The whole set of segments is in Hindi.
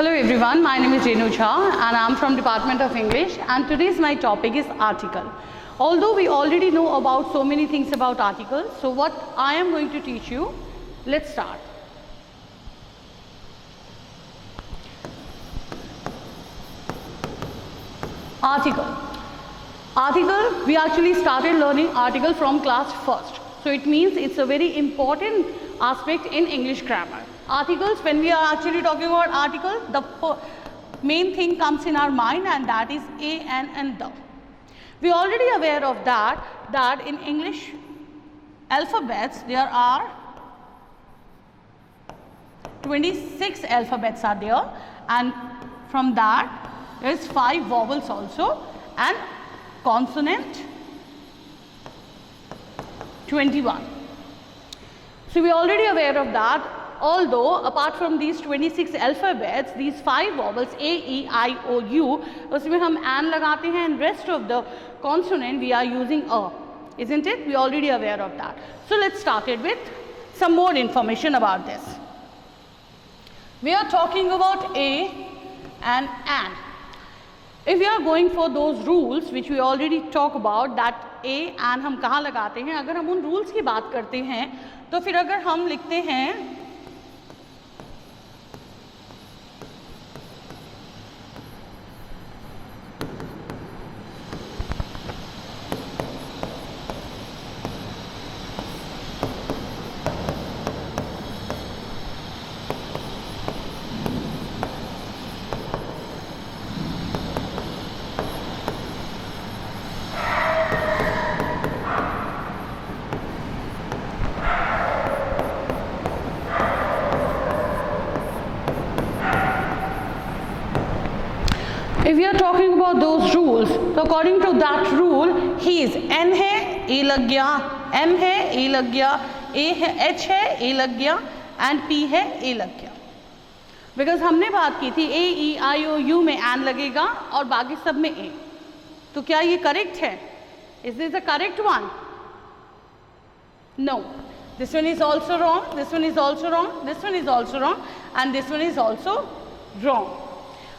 Hello everyone, my name is Renu Jha and I am from Department of English, and today's my topic is article. Although we already know about so many things about articles, so what I am going to teach you, let's start. Article, we actually started learning article from class first. So it means it's a very important aspect in English grammar. Articles, when we are actually talking about article, the main thing comes in our mind, and that is a, an and the. We are already aware of that in English alphabets there are 26 alphabets are there, and from that there is 5 vowels also, and consonant 21. So we are already aware of that. Although apart from these 26 alphabets, these 5 vowels A, E, I, O, U, उसमें हम an लगाते हैं, and rest of the consonant we are using a, isn't it? We are already aware of that. So let's start it with some more information about this. We are talking about a and an. If we are going for those rules which we already talk about, that a and हम कहाँ लगाते हैं, अगर हम उन rules की बात करते हैं तो फिर अगर हम लिखते हैं if we are talking about those rules, so according to that rule, he is N है A लग गया, M है A लग गया, A है H है A लग गया, and P है A लग गया. Because हमने बात की थी A, E, I, O, U में N लगेगा और बाकी सब में A. तो क्या ये करेक्ट है? Is this the correct one? No. This one is also wrong, this one is also wrong, this one is also wrong, and this one is also wrong.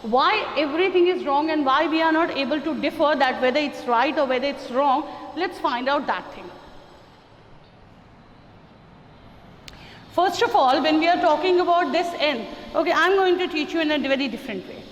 Why everything is wrong and why we are not able to differ that whether it's right or whether it's wrong, let's find out that thing. First of all, when we are talking about this N, okay, I'm going to teach you in a very different way.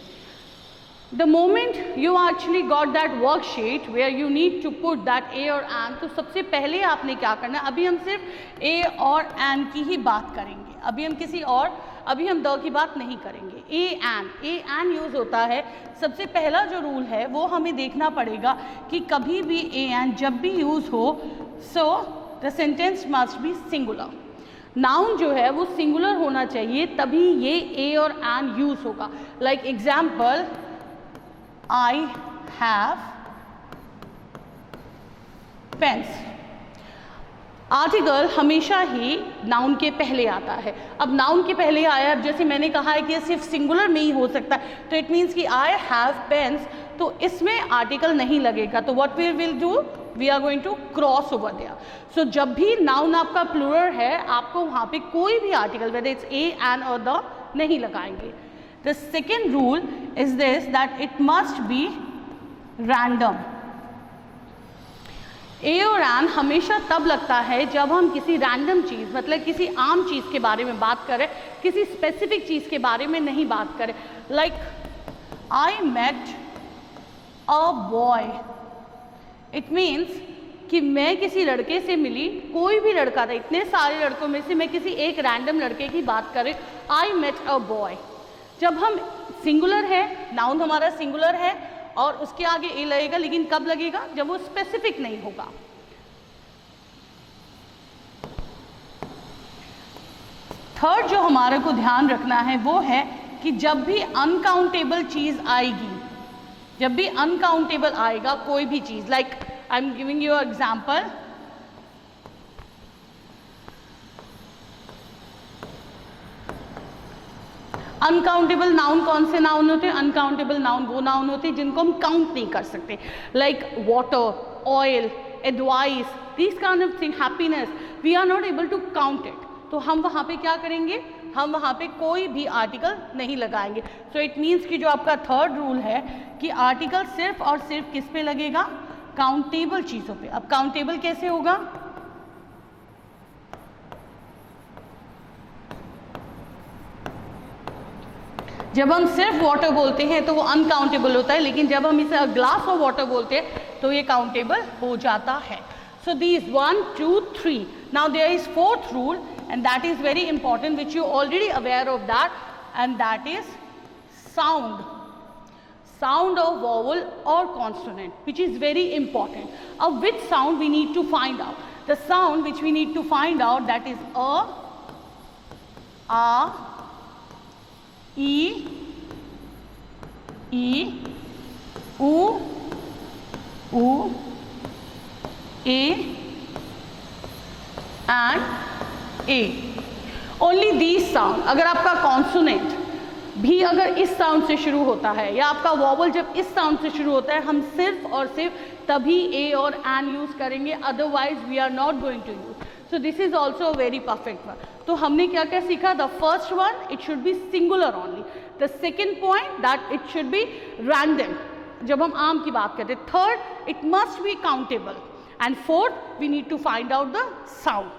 The moment you actually got that worksheet where you need to put that A और N, तो सबसे पहले आपने क्या करना है, अभी हम सिर्फ A और N की ही बात करेंगे, अभी हम द की बात नहीं करेंगे. ए एन यूज़ होता है. सबसे पहला जो रूल है वो हमें देखना पड़ेगा कि कभी भी ए एन जब भी यूज़ हो, so the sentence must be singular. Noun जो है वो सिंगुलर होना चाहिए, तभी ये ए और एन यूज़ होगा. Like example, I have pens. Article हमेशा ही नाउन के पहले आता है. अब नाउन के पहले आया, जैसे मैंने कहा है कि ये सिर्फ सिंगुलर में ही हो सकता है, तो इट मीन्स कि आई हैव पेन्स, तो इसमें आर्टिकल नहीं लगेगा. तो what we will do, we are going to cross over there. So जब भी नाउन आपका प्लूरल है, आपको वहाँ पे कोई भी article whether it's a an और द नहीं लगाएंगे. The second rule is this, that it must be random. A और एन हमेशा तब लगता है जब हम किसी रैंडम चीज़, मतलब किसी आम चीज़ के बारे में बात करें, किसी स्पेसिफिक चीज़ के बारे में नहीं बात करें. Like I met a boy, it means कि मैं किसी लड़के से मिली, कोई भी लड़का था, इतने सारे लड़कों में से मैं किसी एक रैंडम लड़के की बात करें, आई मेट अ बॉय. जब हम सिंगुलर है, नाउन हमारा सिंगुलर है और उसके आगे ए लगेगा, लेकिन कब लगेगा, जब वो स्पेसिफिक नहीं होगा. थर्ड जो हमारे को ध्यान रखना है वो है कि जब भी अनकाउंटेबल चीज आएगी, जब भी अनकाउंटेबल आएगा कोई भी चीज, like I am giving you example, uncountable noun कौन से नाउन होते हैं? अनकाउंटेबल नाउन वो नाउन होते हैं जिनको हम काउंट नहीं कर सकते, like water, oil, advice, this kind of thing, happiness, we are not able to count it. तो हम वहाँ पे क्या करेंगे, हम वहाँ पे कोई भी आर्टिकल नहीं लगाएंगे। सो इट मीन्स कि जो आपका थर्ड रूल है कि आर्टिकल सिर्फ और सिर्फ किस पे लगेगा, काउंटेबल चीज़ों पे। अब काउंटेबल कैसे होगा, जब हम सिर्फ वाटर बोलते हैं तो वो अनकाउंटेबल होता है, लेकिन जब हम इसे अ ग्लास ऑफ वाटर बोलते हैं तो ये काउंटेबल हो जाता है। So these 1 2 3। Now there is fourth rule and that is very important which you already aware of that, and that is sound, sound of vowel or consonant, which is very important. Of which sound we need to find out? The sound which we need to find out, that is e, u, a and a. Only these sound. अगर आपका consonant भी अगर इस साउंड से शुरू होता है या आपका वॉवल जब इस साउंड से शुरू होता है, हम सिर्फ और सिर्फ तभी ए और एन यूज करेंगे, otherwise we are not going to use. So this is also a very perfect one. तो हमने क्या क्या सीखा, the first one it should be singular only, the second point that it should be random जब हम आम की बात करते हैं, third it must be countable, and fourth we need to find out the sound.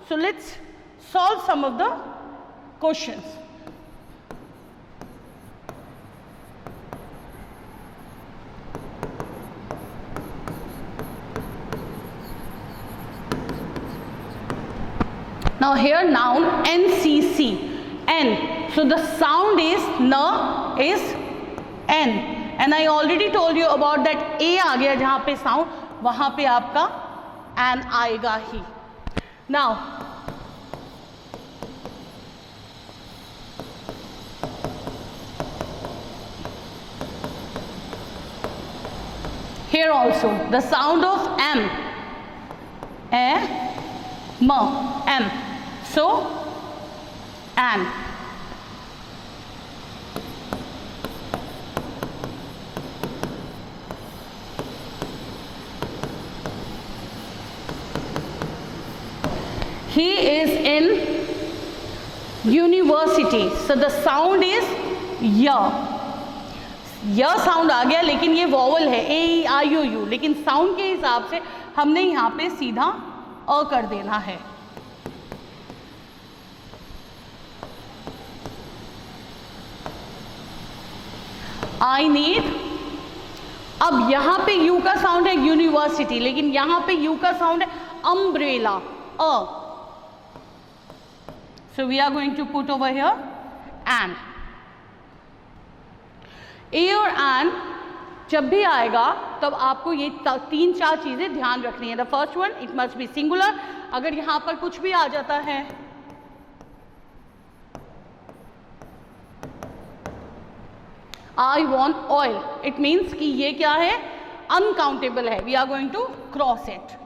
So let's solve some of the questions. Now here noun NCC, N. So the sound is N is N, and I already told you about that A आ गया जहाँ पे sound, वहाँ पे आपका N आएगा ही। Now here also the sound of M, M. So an. He is in university. So the sound is ya. यह साउंड आ गया, लेकिन ये वॉवल है ए आई ओ यू, लेकिन साउंड के हिसाब से हमने यहाँ पे सीधा अ कर देना है। आई नीड, अब यहाँ पे यू का साउंड है यूनिवर्सिटी, लेकिन यहाँ पे यू का साउंड है अम्ब्रेला, अ। So we are going to put over here an. A और एन जब भी आएगा तब आपको ये 3-4 चीजें ध्यान रखनी है। The first one it must be singular. अगर यहाँ पर कुछ भी आ जाता है, I want oil, it means कि ये क्या है, अनकाउंटेबल है, we are going to cross it.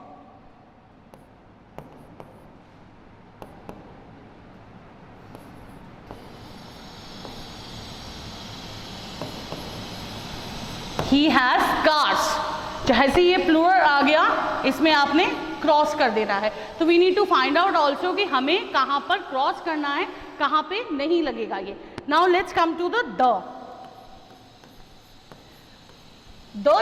He has cars, जैसे ये प्लूरल आ गया इसमें आपने क्रॉस कर देना है। तो we need to find out also कि हमें कहाँ पर क्रॉस करना है, कहाँ पे नहीं लगेगा ये। Now let's come to the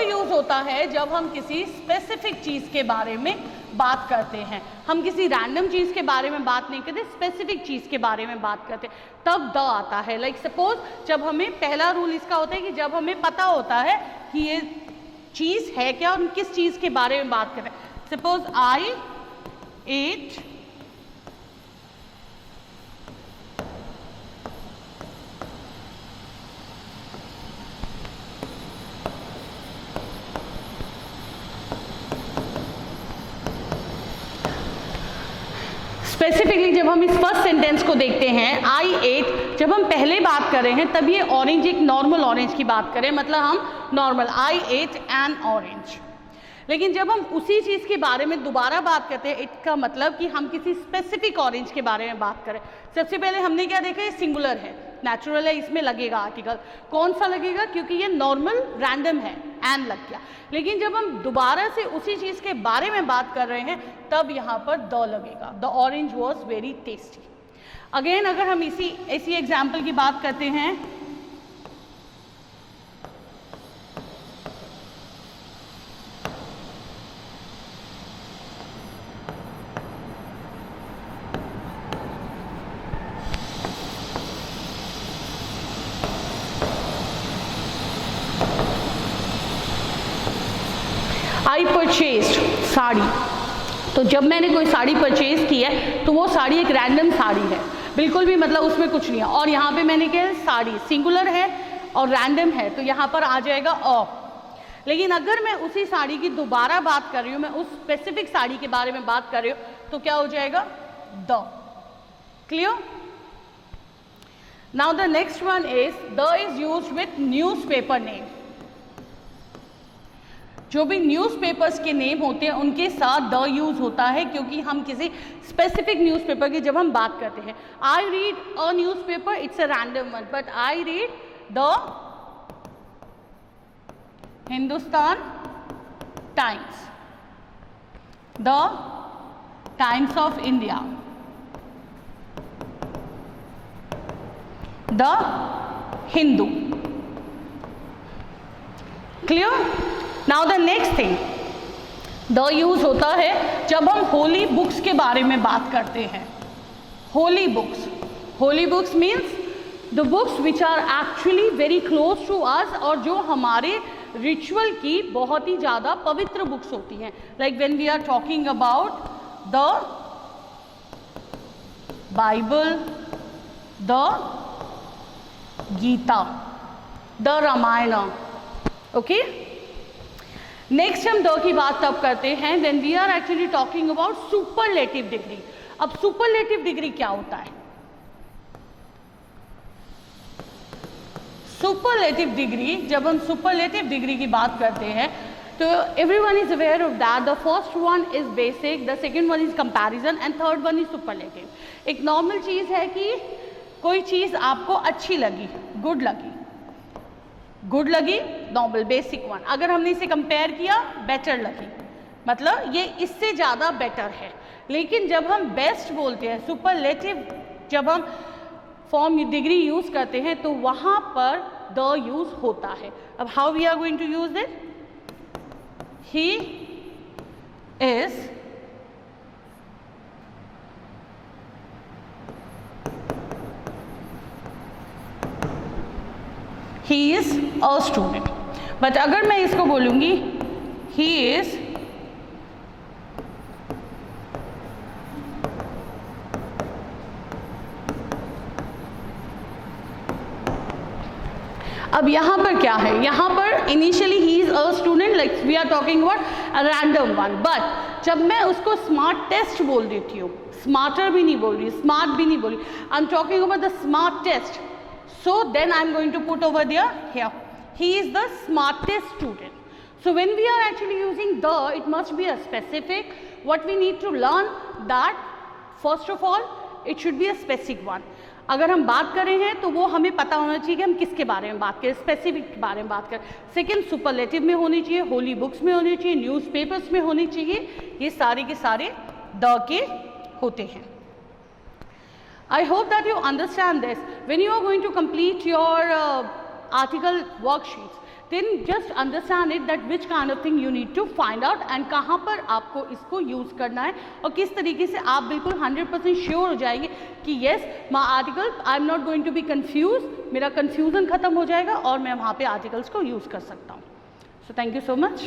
use होता है जब हम किसी स्पेसिफिक चीज के बारे में बात करते हैं। हम किसी रैंडम चीज के बारे में बात नहीं करते, स्पेसिफिक चीज के बारे में बात करते, तब द आता है। लाइक सपोज जब हमें, पहला रूल इसका होता है कि जब हमें पता होता है कि ये चीज है क्या और हम किस चीज के बारे में बात कर रहे हैं। सपोज आई एट स्पेसिफिकली जब हम इस फर्स्ट सेंटेंस को देखते हैं, आई एट, जब हम पहले बात कर रहे हैं तब ये ऑरेंज एक नॉर्मल ऑरेंज की बात करें, मतलब हम normal I ate an orange. लेकिन जब हम उसी चीज़ के बारे में दोबारा बात करते हैं, इसका मतलब कि हम किसी स्पेसिफिक ऑरेंज के बारे में बात करें। सबसे पहले हमने क्या देखा, ये सिंगुलर है, नेचुरल है, इसमें लगेगा आर्टिकल। कौन सा लगेगा, क्योंकि ये नॉर्मल रैंडम है, एन लग गया। लेकिन जब हम दोबारा से उसी चीज़ के बारे में बात कर रहे हैं तब यहाँ पर द लगेगा, the orange was very tasty. Again अगर हम इसी एग्जाम्पल की बात करते हैं, आई परचेज्ड साड़ी, तो जब मैंने कोई साड़ी परचेज की है तो वो साड़ी एक रैंडम साड़ी है, बिल्कुल भी मतलब उसमें कुछ नहीं है। और यहाँ पे मैंने क्या है, साड़ी सिंगुलर है और रैंडम है, तो यहाँ पर आ जाएगा अ। लेकिन अगर मैं उसी साड़ी की दोबारा बात कर रही हूँ, मैं उस स्पेसिफिक साड़ी के बारे में बात कर रही हूँ, तो क्या हो जाएगा, the. Clear? Now the next one is the is used with newspaper name. जो भी न्यूज़पेपर्स के नेम होते हैं उनके साथ द यूज होता है, क्योंकि हम किसी स्पेसिफिक न्यूज़पेपर की जब हम बात करते हैं, I read a newspaper, it's a random one, but I read the Hindustan times, the times of India, the Hindu. Clear? Now the next thing, the use होता है जब हम होली बुक्स के बारे में बात करते हैं। Holy books means the books which are actually very close to us, और जो हमारे रिचुअल की बहुत ही ज़्यादा पवित्र बुक्स होती हैं। Like when we are talking about the Bible, the Gita, the Ramayana. Okay, next हम द की बात तब करते हैं then we are actually talking about superlative degree. अब सुपरलेटिव डिग्री क्या होता है? सुपरलेटिव डिग्री, जब हम सुपरलेटिव डिग्री की बात करते हैं तो everyone is aware of that the first one is basic, the second one is comparison and third one is superlative. एक नॉर्मल चीज है कि कोई चीज आपको अच्छी लगी, गुड लगी, नॉर्मल बेसिक वन। अगर हमने इसे कंपेयर किया, बेटर लगी, मतलब ये इससे ज़्यादा बेटर है। लेकिन जब हम बेस्ट बोलते हैं, सुपरलेटिव जब हम फॉर्म डिग्री यूज करते हैं, तो वहाँ पर द यूज होता है। अब how we are going to use it? He is a student. But अगर मैं इसको बोलूंगी ही इज अब यहाँ पर क्या है, यहाँ पर initially he is a student, like we are talking about a random one. But जब मैं उसको स्मार्ट टेस्ट बोल देती हूँ, स्मार्टर भी नहीं बोल रही, स्मार्ट भी नहीं बोल रही, I am talking about the smart test, so then I am going to put over there here, he is the smartest student. So when we are actually using the, it must be a specific, what we need to learn that first of all it should be a specific one. अगर हम बात कर रहे हैं तो वो हमें पता होना चाहिए कि हम किसके बारे में बात करें, स्पेसिफिक के बारे में बात करें। सेकेंड, सुपरलेटिव में होनी चाहिए, होली बुक्स में होनी चाहिए, न्यूज़पेपर्स में होनी चाहिए, ये सारे के सारे द के होते हैं। I hope that you understand this. When you are going to complete your article worksheets, then just understand it that which kind of thing you need to find out and कहाँ पर आपको इसको यूज़ करना है और किस तरीके से आप बिल्कुल 100% श्योर हो जाएंगे कि yes, my article I am not going to be confused, मेरा confusion खत्म हो जाएगा और मैं वहाँ पे आर्टिकल्स को यूज़ कर सकता हूँ। So thank you so much.